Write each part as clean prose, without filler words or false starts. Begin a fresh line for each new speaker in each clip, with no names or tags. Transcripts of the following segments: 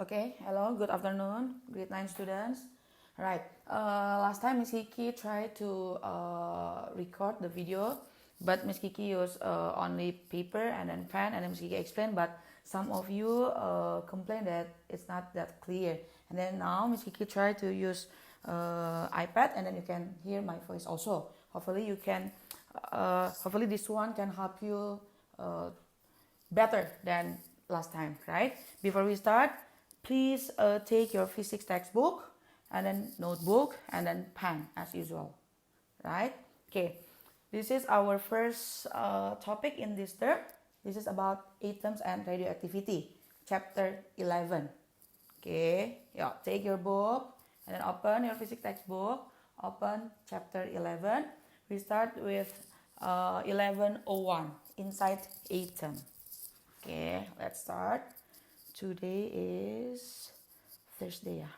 Okay, hello, good afternoon, grade 9 students. Right, last time Miss Kiki tried to record the video, but Miss Kiki used only paper and then pen, and then Miss Kiki explained, but some of you complained that it's not that clear. And then now Miss Kiki tried to use iPad, and then you can hear my voice also. Hopefully you can, hopefully this one can help you better than last time, right? Before we start, please take your physics textbook and then notebook and then pen as usual, right? Okay, this is our first topic in this term. This is about atoms and radioactivity, chapter 11. Okay, yeah, take your book and then open your physics textbook, open chapter 11. We start with 1101, inside atom. Okay, let's start. Today is Thursday, yeah.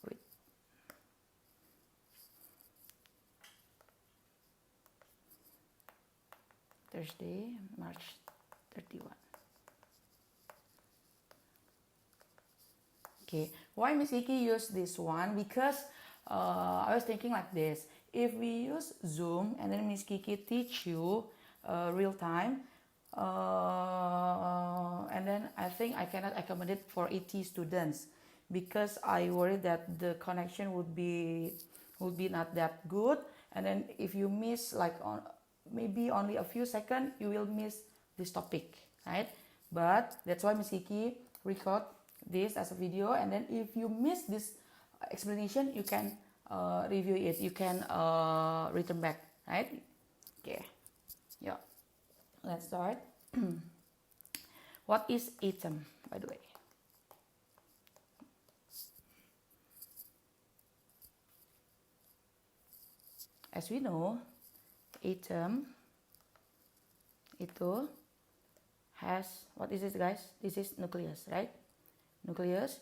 Wait. Thursday, March 31. Okay, why Miss Kiki use this one? Because I was thinking like this. If we use Zoom and then Miss Kiki teach you real time, and then I think I cannot accommodate for 80 students because I worry that the connection would be not that good, and then if you miss like maybe only a few seconds, you will miss this topic, right? But that's why Miss Kiki record this as a video, and then if you miss this explanation, you can review it, you can return back, right? Okay, yeah, let's start. What is atom, by the way? As we know, atom itu has, what is this guys? This is nucleus, right? Nucleus,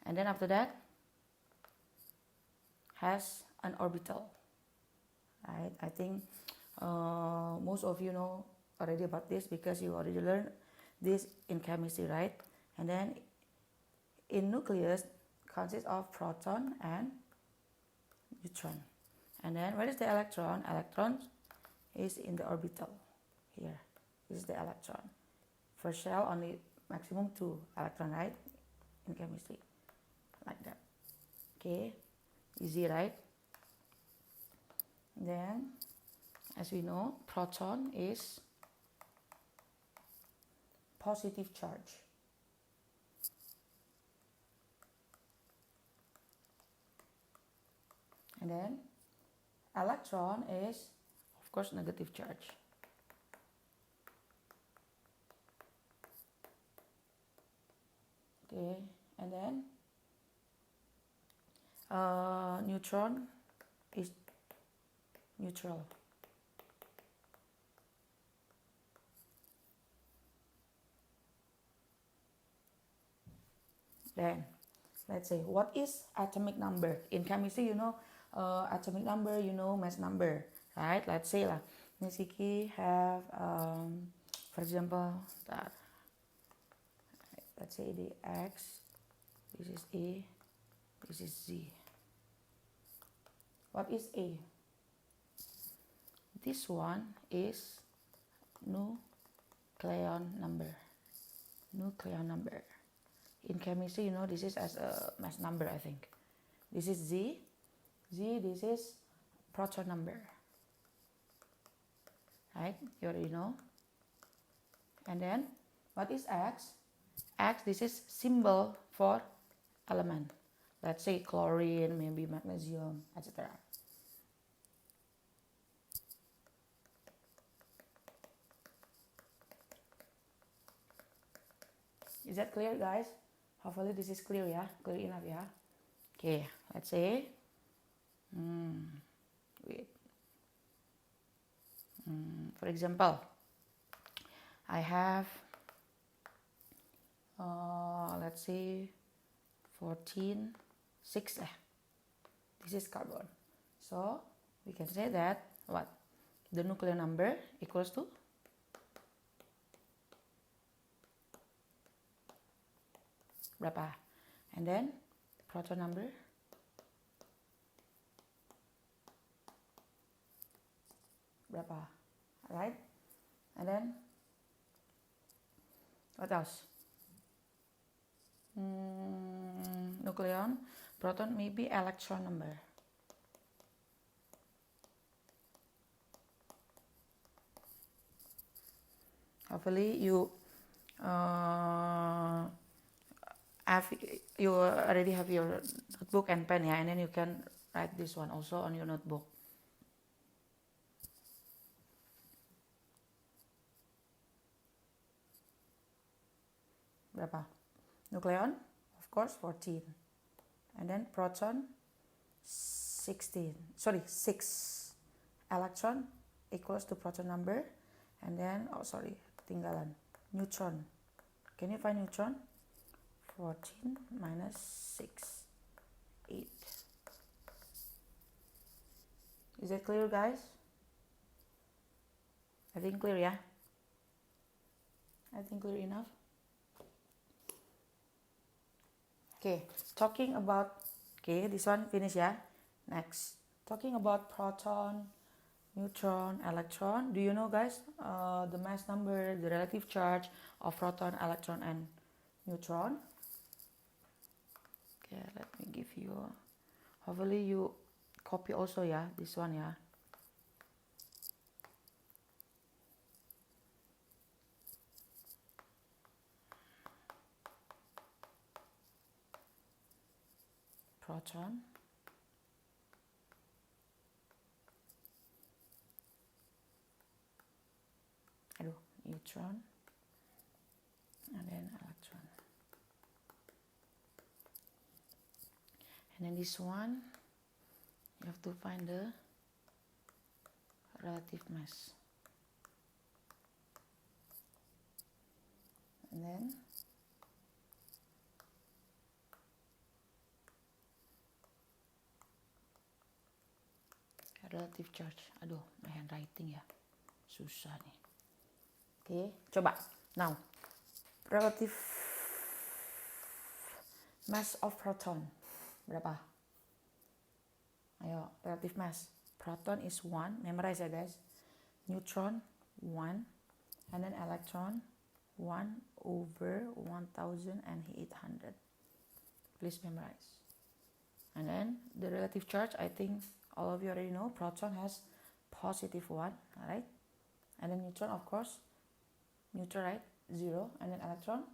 and then after that has an orbital, right? I think most of you know already about this because you already learned this in chemistry, right? And then in nucleus consists of proton and neutron. And then where is the electron? Electron is in the orbital here. This is the electron. First shell only maximum 2 electron, right? In chemistry, like that. Okay, easy, right? Then as we know, proton is positive charge. And then electron is, of course, negative charge. Okay, and then neutron is neutral. Then let's say, what is atomic number? In chemistry, you know atomic number, you know mass number, right? Let's say lah, Miss Kiki have for example that, let's say the X, this is A, this is Z. What is A? This one is nucleon number. Nucleon number. In chemistry, you know this is as a mass number, I think. This is Z. Z, this is proton number. Right? You already know. And then, what is X? X, this is symbol for element. Let's say chlorine, maybe magnesium, etc. Is that clear, guys? Hopefully this is clear, yeah? Clear enough, yeah? Okay, let's say, wait. For example, I have, let's say, 14, 6. This is carbon. So we can say that what? The nuclear number equals to berapa? And then proton number berapa? Right? And then what else? Nucleon, proton, maybe electron number. Hopefully you already have your notebook and pen, yeah, and then you can write this one also on your notebook. Berapa? Nucleon, of course, 14. And then proton, 16. Sorry, 6. Electron equals to proton number. And then, ketinggalan. Neutron. Can you find neutron? 14 minus 6. 8. Is that clear, guys? I think clear, yeah? I think clear enough. Okay, talking about, this one finish, yeah? Next, talking about proton, neutron, electron. Do you know, guys, the mass number, the relative charge of proton, electron, and neutron? Okay, let me give you, hopefully you copy also, yeah, this one, yeah. Proton, neutron, and then electron. And then this one, you have to find the relative mass. And then relative charge. Aduh, my handwriting ya, susah nih. Oke, coba. Now, relative mass of proton berapa? Ayo, relative mass. Proton is 1, memorize ya guys. Neutron 1, and then electron 1 over 1,800. Please memorize. And then the relative charge, I think all of you already know, proton has positive 1, alright? And then neutron, of course, neutral, right? 0, and then electron,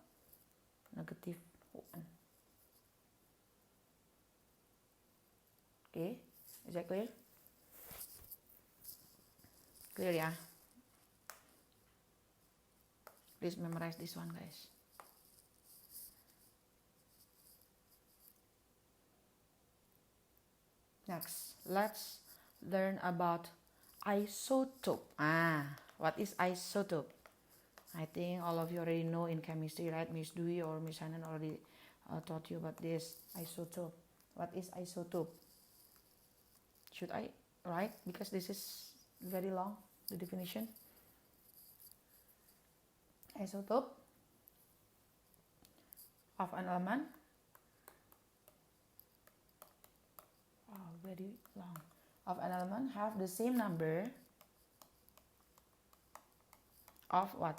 negative 1. Okay, is that clear? Clear, yeah? Please memorize this one, guys. Next, let's learn about isotope. What is isotope? I think all of you already know in chemistry, right? Miss Dewey or Miss Hannan already taught you about this isotope. What is isotope? Should I write? Because this is very long, the definition. Isotope of an element. Very long. Of an element have the same number of what?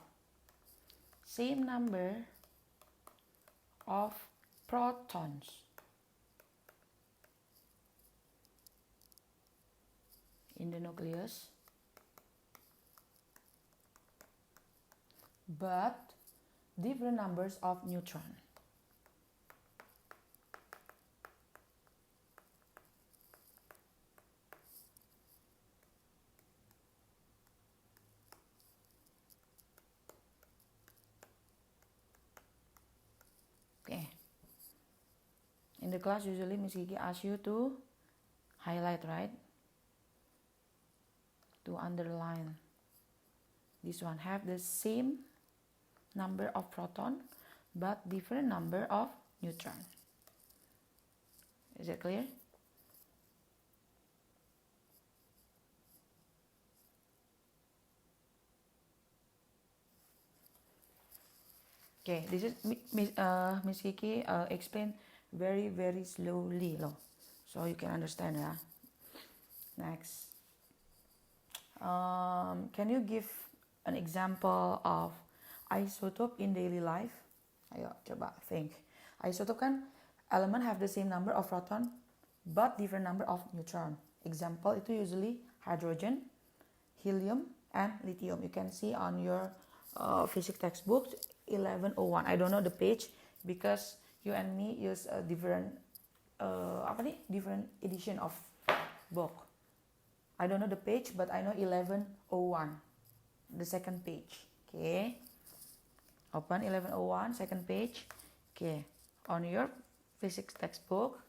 Same number of protons in the nucleus, but different numbers of neutrons. Okay. In the class, usually Miss Kiki asks you to highlight, right? To underline. This one have the same number of proton, but different number of neutron. Is that clear? Okay, this is Miss Kiki explain very slowly loh, so you can understand ya. Next, can you give an example of isotope in daily life? Ayo coba think. Isotope kan element have the same number of proton but different number of neutron. Example itu usually hydrogen, helium, and lithium. You can see on your physics textbook 1101. I don't know the page because you and me use a different different edition of book. I don't know the page, but I know 1101, the second page. Okay, open 1101, second page. Okay, on your physics textbook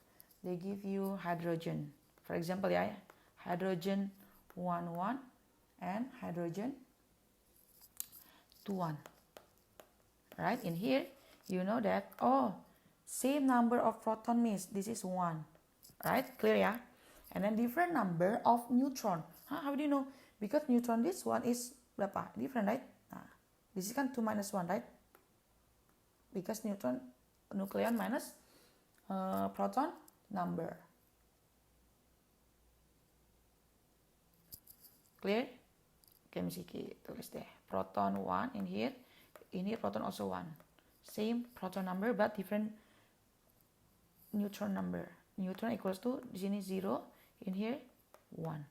they give you hydrogen. For example, yeah, hydrogen 1 and hydrogen 2 right? In here you know that same number of proton means this is 1, right? Clear ya? And then different number of neutron. How do you know? Because neutron this one is berapa? Different, right? Nah, this is kan 2 minus 1, right? Because neutron nucleon minus proton number. Clear? Okay, Miss Kiki tulis deh. Proton 1 in here proton also 1. Same proton number but different neutron number. Neutron equals to di sini 0, in here 1.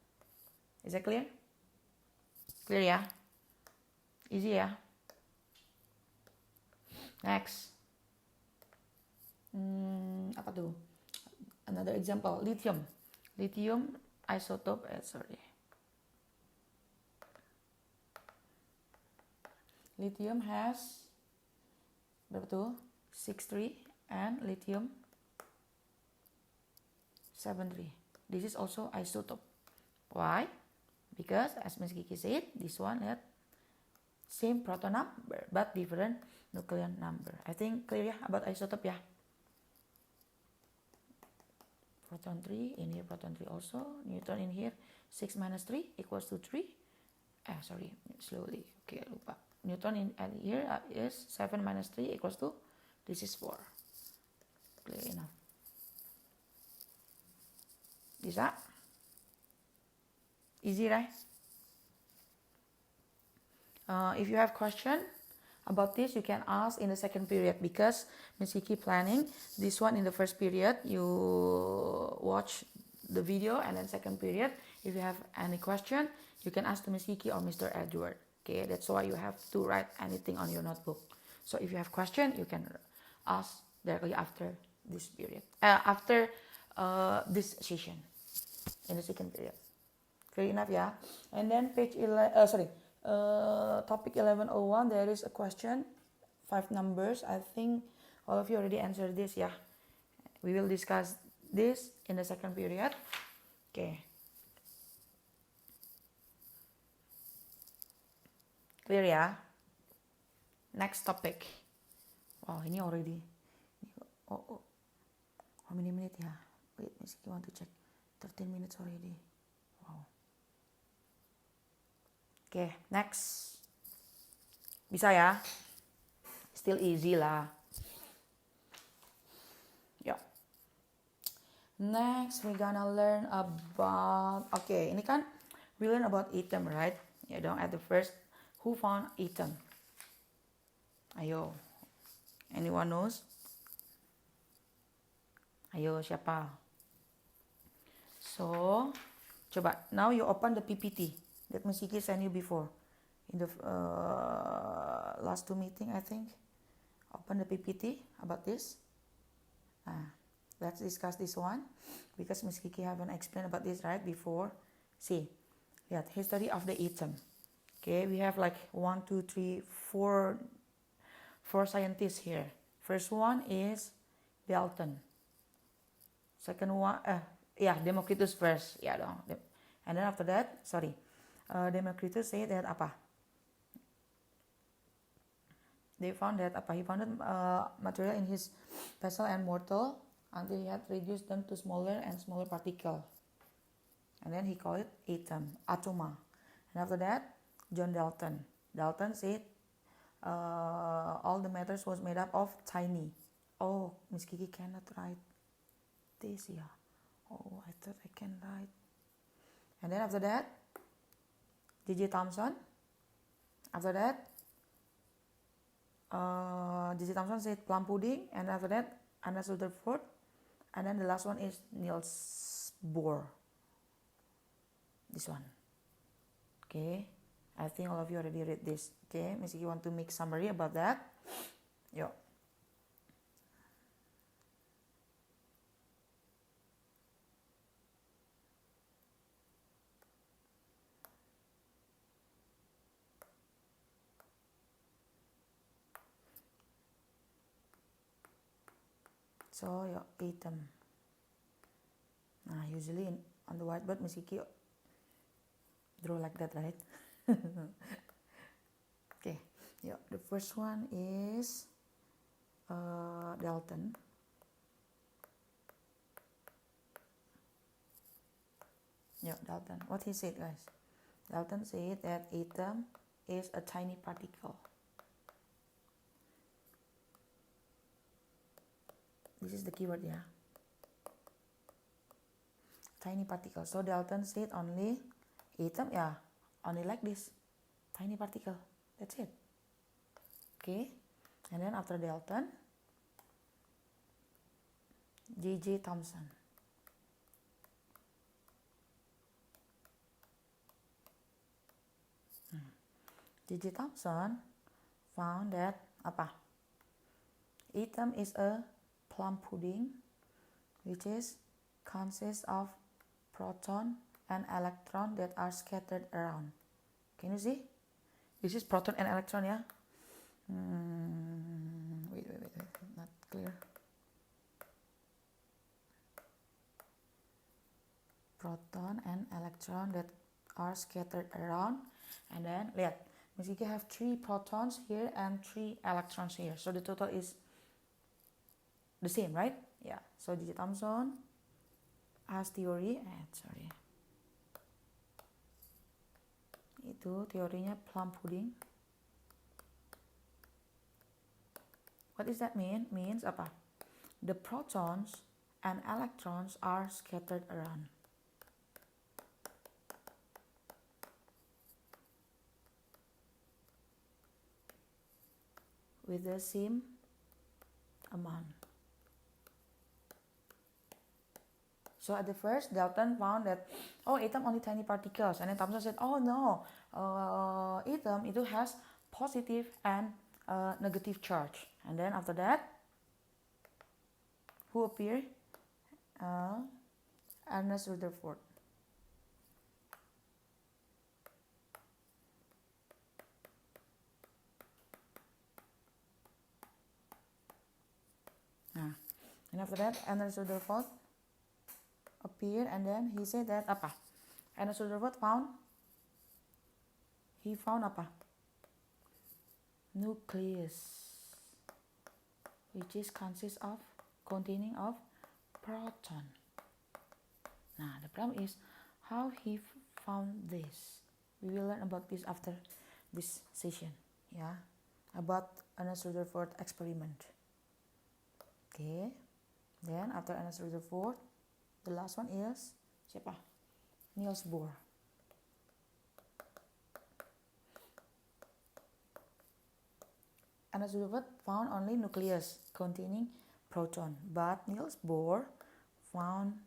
Is that clear? Clear ya? Easy ya? Next. Apa tuh? Another example, lithium. Lithium isotope, Lithium has berapa tuh? 6,3 and lithium 7,3. This is also isotope. Why? Because as Miss Kiki said, this one had same proton number but different nucleon number. I think clear ya about isotope ya. Proton 3, in here proton 3 also. Neutron in here 6 minus 3 equals to 3. Sorry, slowly. Okay, lupa. Neutron in here is 7 minus 3 equals to, this is 4. Clear enough. Bisa? Easy, right? If you have question about this, you can ask in the second period because Miss Kiki planning this one in the first period. You watch the video and then second period. If you have any question, you can ask to Miss Kiki or Mr. Edward. Okay, that's why you have to write anything on your notebook. So if you have question, you can ask directly after this period, after this session in the second period. Clear enough, yeah? And then page 11, topic 1101, there is a question, 5 numbers. I think all of you already answered this, yeah? We will discuss this in the second period. Okay. Clear ya? Next topic. Wow, ini already. How many minutes ya? Wait, Miss Kiki want to check. 13 minutes already. Wow. Okay, next. Bisa ya? Still easy lah. Yeah. Next, we're gonna learn about. Okay, ini kan we learn about atom, right? Ya dong, at the first. Who found atom? Ayo. Anyone knows? Ayo, siapa? So, coba. Now you open the PPT that Miss Kiki sent you before. In the last 2 meeting, I think. Open the PPT about this. Let's discuss this one. Because Miss Kiki haven't explained about this right before. See. Lihat, history of the atom. Okay, we have like 1, 2, 3, 4 scientists here. First one is Dalton. Second one, Democritus first. Yeah dong. And then after that, Democritus said that apa? They found that apa? He found material in his vessel and mortal until he had reduced them to smaller and smaller particle. And then he called it atoma. And after that, John Dalton. Dalton said all the matters was made up of tiny. Oh, Miss Kiki cannot write this, yeah. Oh, I thought I can write. And then after that, J.J. Thomson. After that, J.J. Thomson said plum pudding, and after that, Anna Rutherford, and then the last one is Niels Bohr. This one. Okay, I think all of you already read this. Okay, Miss Kiki want to make summary about that. Yo. So your atom. Usually on the whiteboard Miss Kiki draw like that, right? Okay. Yeah. The first one is Dalton. Yeah, Dalton. What he said, guys? Dalton said that atom is a tiny particle. This is the keyword, yeah. Tiny particle. So Dalton said only atom, yeah, only like this. Tiny particle. That's it. Okay. And then after Dalton, J.J. Thomson. J.J. Thomson found that apa? Atom is a plum pudding which is consists of proton and electron that are scattered around. Can you see? This is proton and electron, yeah? Wait, not clear. Proton and electron that are scattered around, and then lihat, Miss Kiki have 3 protons here and 3 electrons here, so the total is the same, right? Yeah. So J.J. Thomson has theory, itu teorinya plum pudding. What does that mean? Means apa? The protons and electrons are scattered around. With the same amount. So at the first, Dalton found that, oh, atom only tiny particles. And then Thomson said, oh no, atom it has positive and negative charge. And then after that, who appeared? Ernest Rutherford. And after that, Ernest Rutherford appeared, and then he said that apa? Ernest Rutherford found apa? Nucleus, which is containing of proton. Now the problem is how he found this. We will learn about this after this session, yeah, about Ernest Rutherford experiment. Okay, then after Ernest Rutherford, the last one is siapa? Niels Bohr. Ernest Rutherford found only nucleus containing proton, but Niels Bohr found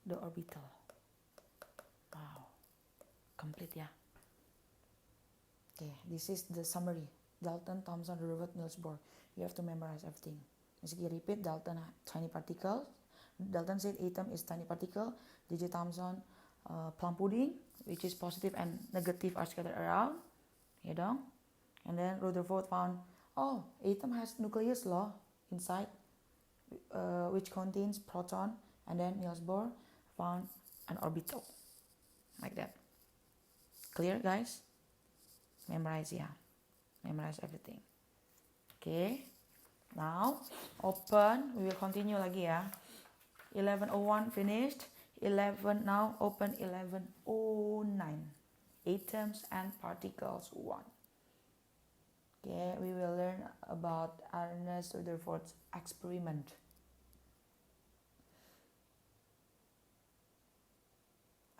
the orbital. Wow, complete, yeah. Okay, this is the summary. Dalton, Thomson, Rutherford, Niels Bohr. You have to memorize everything. Basically, repeat. Dalton, tiny particle. Dalton said atom is tiny particle. J.J. Thomson, plum pudding, which is positive and negative are scattered around. You know? And then Rutherford found, oh, atom has nucleus law inside, which contains proton. And then Niels Bohr found an orbital. Like that. Clear, guys? Memorize, yeah. Memorize everything. Okay. Now, open. We will continue lagi ya. 1101 finished. 11 now open 1109. Atoms and particles 1. Okay, we will learn about Ernest Rutherford's experiment.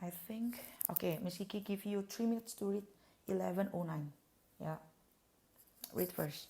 I think, okay, Miss Kiki give you 3 minutes to read 1109. Yeah, read first.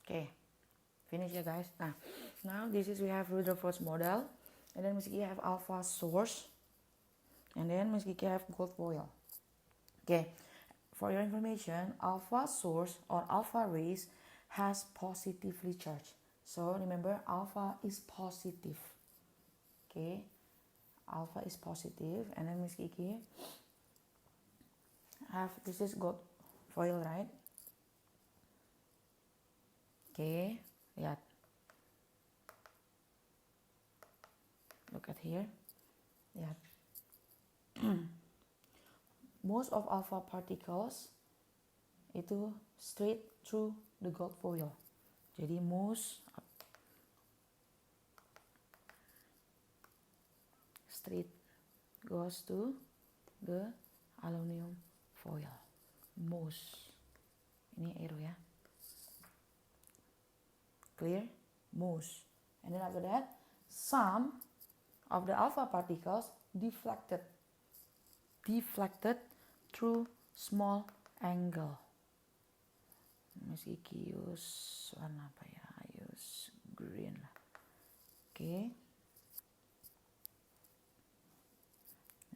Okay, finish ya guys. Now this is we have Rutherford's model, and then Miss Kiki have alpha source, and then Miss Kiki have gold foil. Okay, for your information, alpha source or alpha rays has positively charged. So remember, alpha is positive. Okay, alpha is positive, and then Miss Kiki have this is gold foil, right? Okay, lihat. Look at here. Lihat. Most of alpha particles itu straight through the gold foil. Jadi most straight goes to the aluminum foil. Most. Ini arrow ya. Clear? Most. And then after that, some of the alpha particles deflected through small angle. Miss Kiki use warna apa ya? Use green lah. Okay.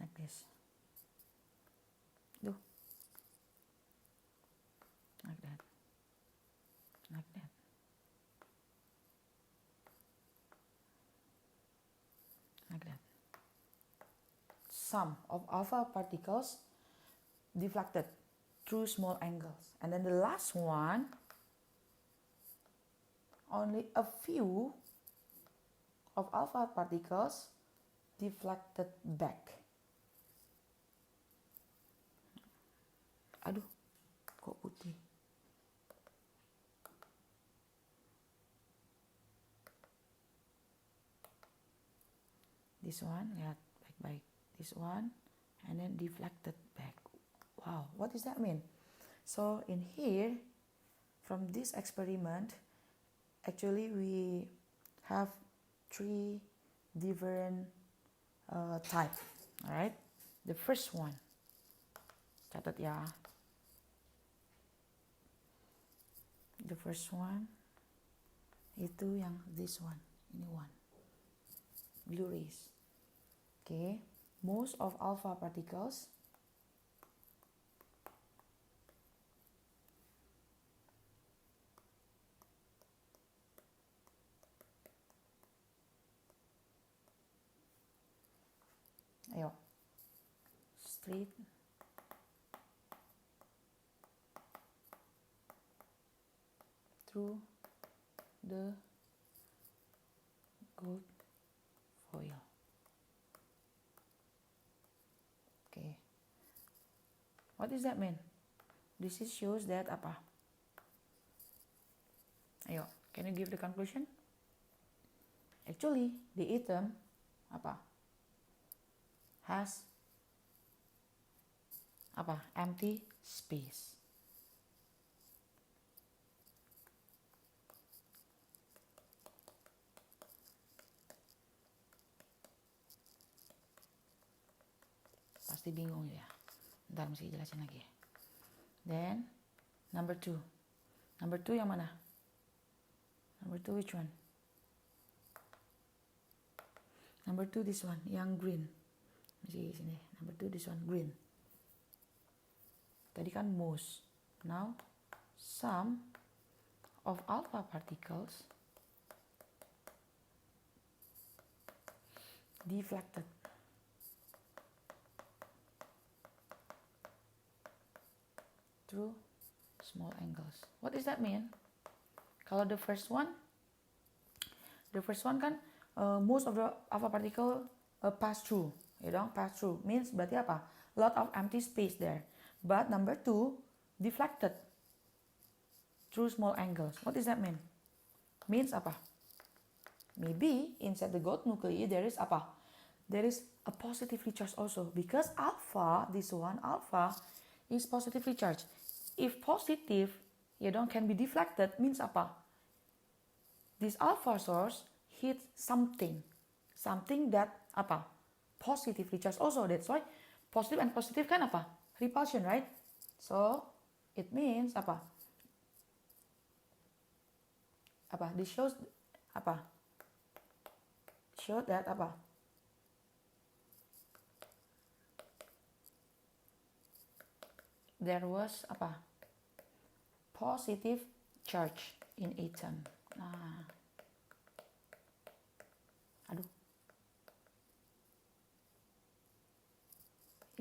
Like this. Do. Like that. Like that. Like that. Some of alpha particles deflected through small angles. And then the last one, only a few of alpha particles deflected back. Aduh, kok putih? This one, lihat baik-baik. This one, and then deflected back. Wow, what does that mean? So in here, from this experiment, actually we have 3 different type. Alright, the first one, catat ya. The first one itu yang this one, ini one, blue rays. Okay, most of alpha particles ayo straight through the gold foil. Okay, what does that mean? This is shows that apa? Ayo, can you give the conclusion? Actually, the atom apa? Has apa? Empty space. Pasti bingung ya. Ntar mesti jelasin lagi. Then number 2. Number 2 yang mana? Number 2 which one? Number 2 this one, yang green. Masih sini. Number 2 this one, green. Tadi kan most. Now some of alpha particles deflected. Through small angles. What does that mean? Kalau the first one kan most of the alpha particle pass through, pass through means berarti apa? Lot of empty space there. But number 2 deflected through small angles. What does that mean? Means apa? Maybe inside the gold nuclei there is apa? There is a positively charged also, because alpha, this one alpha is positively charged. If positive, can be deflected, means apa? This alpha source hits something that apa? Positively charged also. That's why positive and positive kan apa? Repulsion, right? So it means apa? This shows apa? Show that apa? There was apa? Positive charge in atom. Nah. Aduh.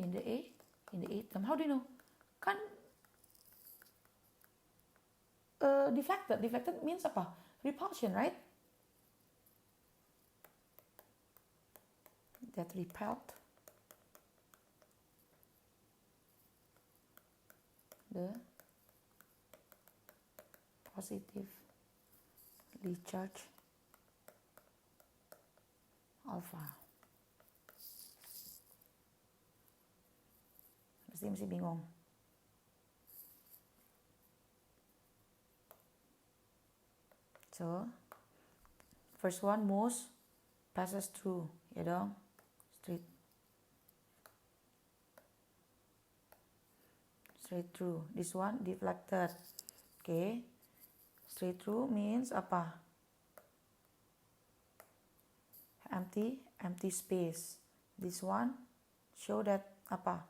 In the atom. How do you know? Kan deflected. Deflected means apa? Repulsion, right? That repelled the positively charged alpha. Masih bingung. So first one most passes through, straight through. This one deflected. Okay, straight through means apa? Empty space. This one show that apa?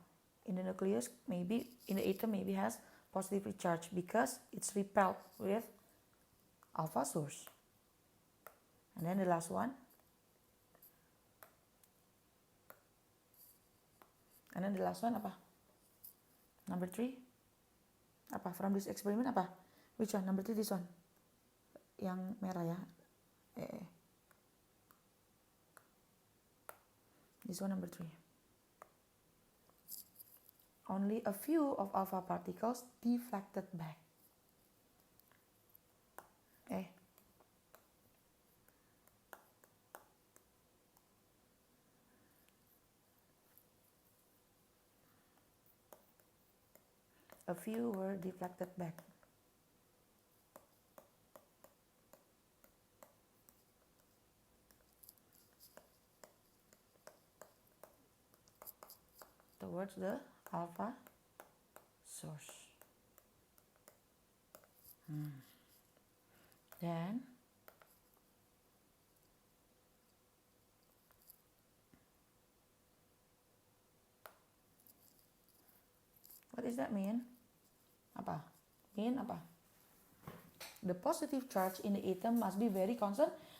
In the nucleus, maybe in the atom, maybe has positively charged because it's repelled with alpha source. And then the last one. And then the last one apa? Number 3. Apa? From this experiment apa? Which one? Number 3, this one. Yang merah ya. This one number 3. Only a few of alpha particles deflected back. a few were deflected back. Towards the alpha source. Then what does that mean? Apa? Mean apa? The positive charge in the atom must be very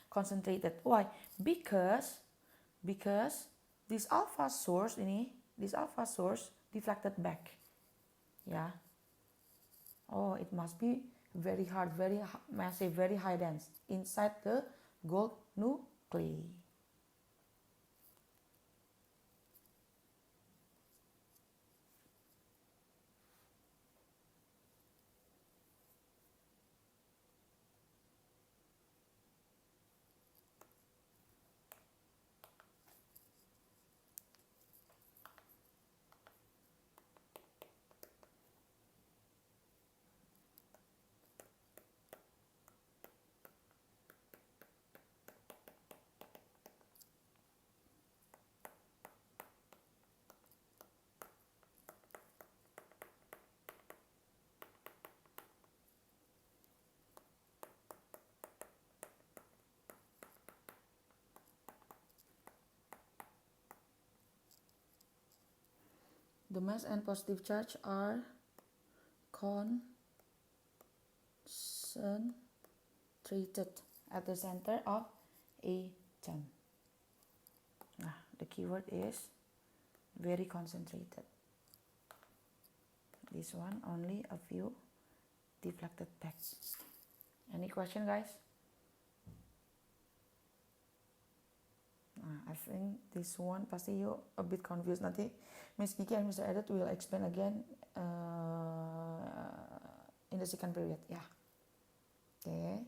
concentrated. Why? Because this alpha source deflected back. Yeah. Oh, it must be very hard, very massive, very high dense inside the gold nuclei. The mass and positive charge are concentrated at the center of atom. Nah, the keyword is very concentrated. This one only a few deflected back. Any question, guys? I think this one pasti you a bit confused. Nanti Miss Kiki and Mr. Edit will explain again in the second period. Yeah. Okay.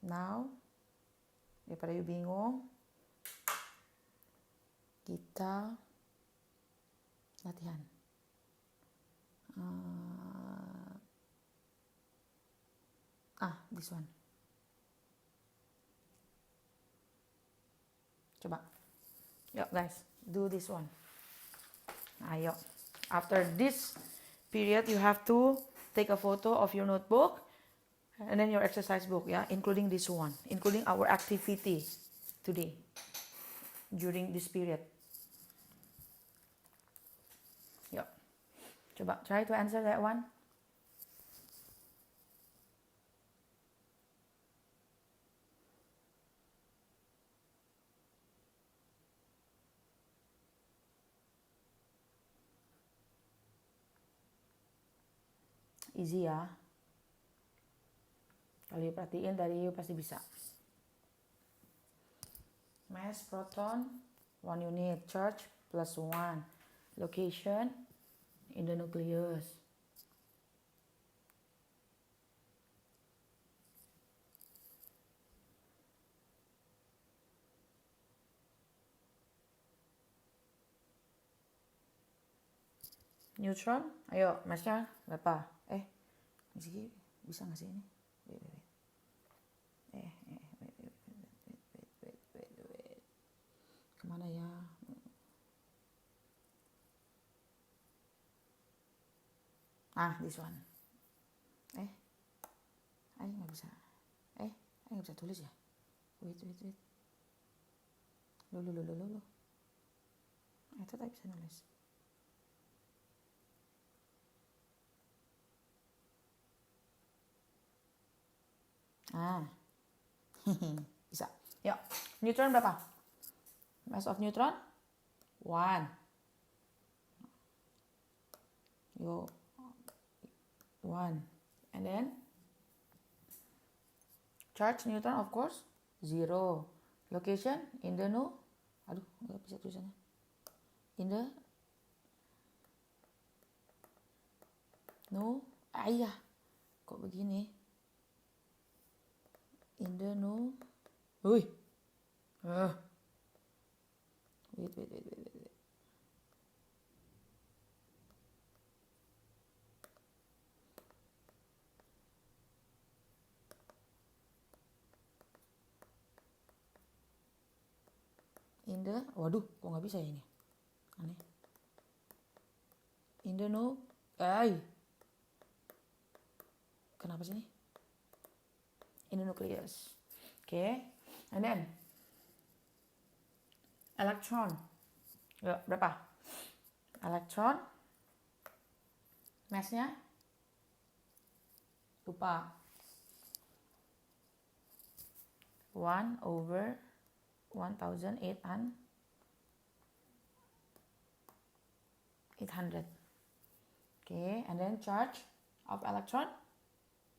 Now, daripada you bingung, kita latihan. This one. Coba. Yuk guys, do this one. Ayo. After this period, you have to take a photo of your notebook and then your exercise book, yeah, including this one, including our activity today during this period. Yuk. Coba try to answer that one. Easy ya. Kalau you perhatiin dari you pasti bisa. Mass proton 1 unit, charge +1, location in the nucleus. Neutron, ayo massnya berapa? Miski bisa nggak sih ini? Wait. Kemana ya? This one. Nggak bisa. Nggak bisa tulis ya? Wait. Lo. Itu tak bisa nulis. Bisa. Yuk, neutron berapa? Mass of neutron 1. Yo, 1. And then charge neutron of course 0. Location in the nggak bisa tulisannya. In the kok begini? In the wait. in the, waduh, kok nggak bisa ya ini? Aneh. In the kenapa sih ini? In the nucleus. Okay, and then electron. Yuk, berapa? Electron mass-nya lupa. 1/1800. Okay, and then charge of electron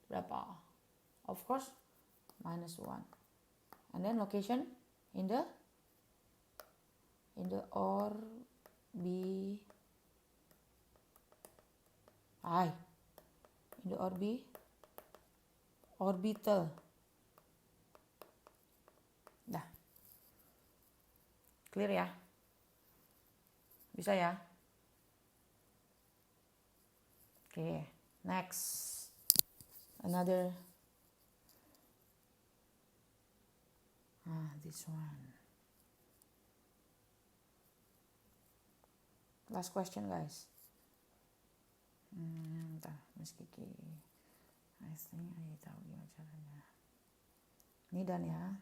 berapa? Of course, -1. And then location in the orbital. Dah. Clear ya? Bisa ya? Okay, next. Another. This one. Last question, guys. Bentar, Miss Kiki. I think I tahu gimana caranya. Ini dan ya.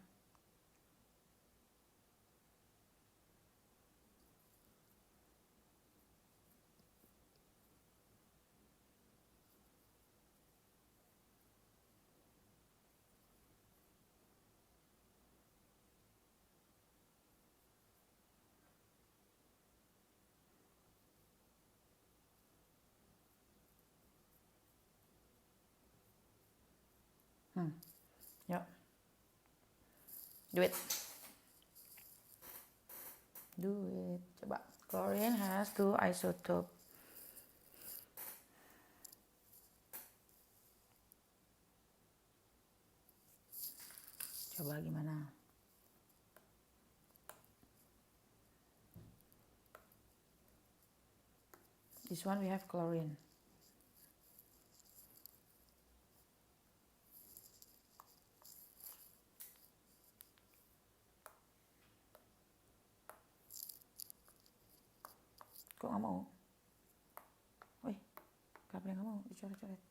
Yuk. Do it. Coba. Chlorine has 2 isotope. Coba gimana? This one we have chlorine. Kok nggak mau? Wih, kenapa nggak mau? Dicoret-coret.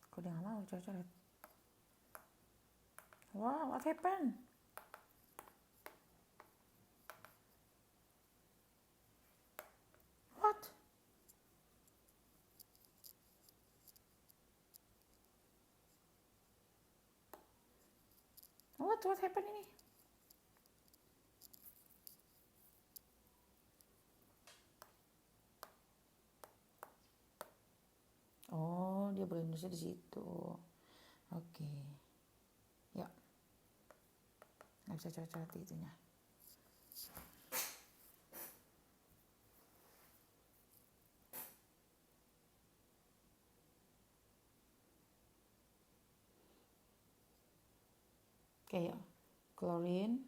Kok dia nggak mau dicoret-coret? Wow, what happened? What happened ini? Oh, dia berhenti di situ. Oke. Ya. Nggak bisa coret-coret itunya. Oke ya. Chlorine.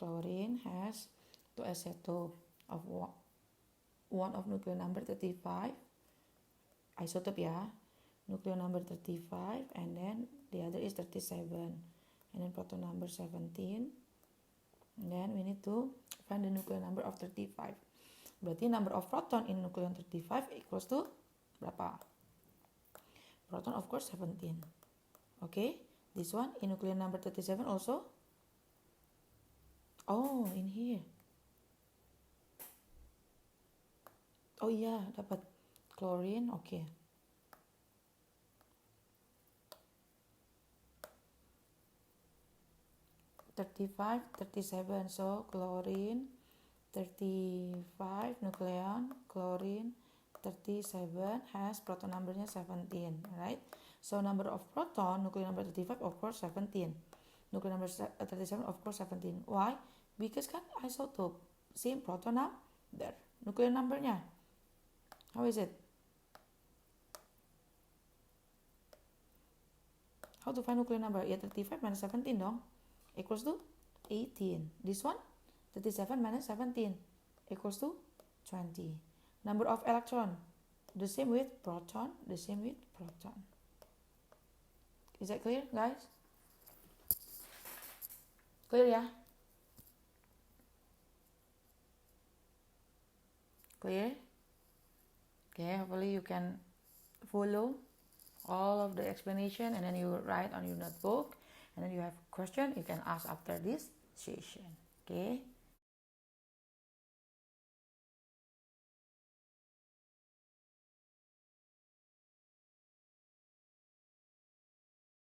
Chlorine has 2 isotope of one of nuclear number 35. Isotope ya. Nuclear number 35 and then the other is 37. And then proton number 17. And then we need to find the nuclear number of 35. Berarti number of proton in nucleon 35 equals to berapa? Proton of course 17. Okay, this one in nucleon number 37 also. Oh, in here. Oh iya, dapat chlorine. Okay. (35, 37). So chlorine 35 nucleon, chlorine 37 has proton numbernya 17, right? So number of proton, nuclear number 35 of course 17. Nuclear number 37 of course 17. Why? Because kan isotope, same proton number. Nuclear numbernya, how is it? How to find nuclear number? Ya 35 minus 17 dong. Equals to 18. This one, 37 minus 17 equals to 20. Number of electron, the same with proton, the same with proton. Is that clear, guys? Clear ya? Clear? Okay, hopefully you can follow all of the explanation, and then you write on your notebook, and then you have question you can ask after this session. Okay.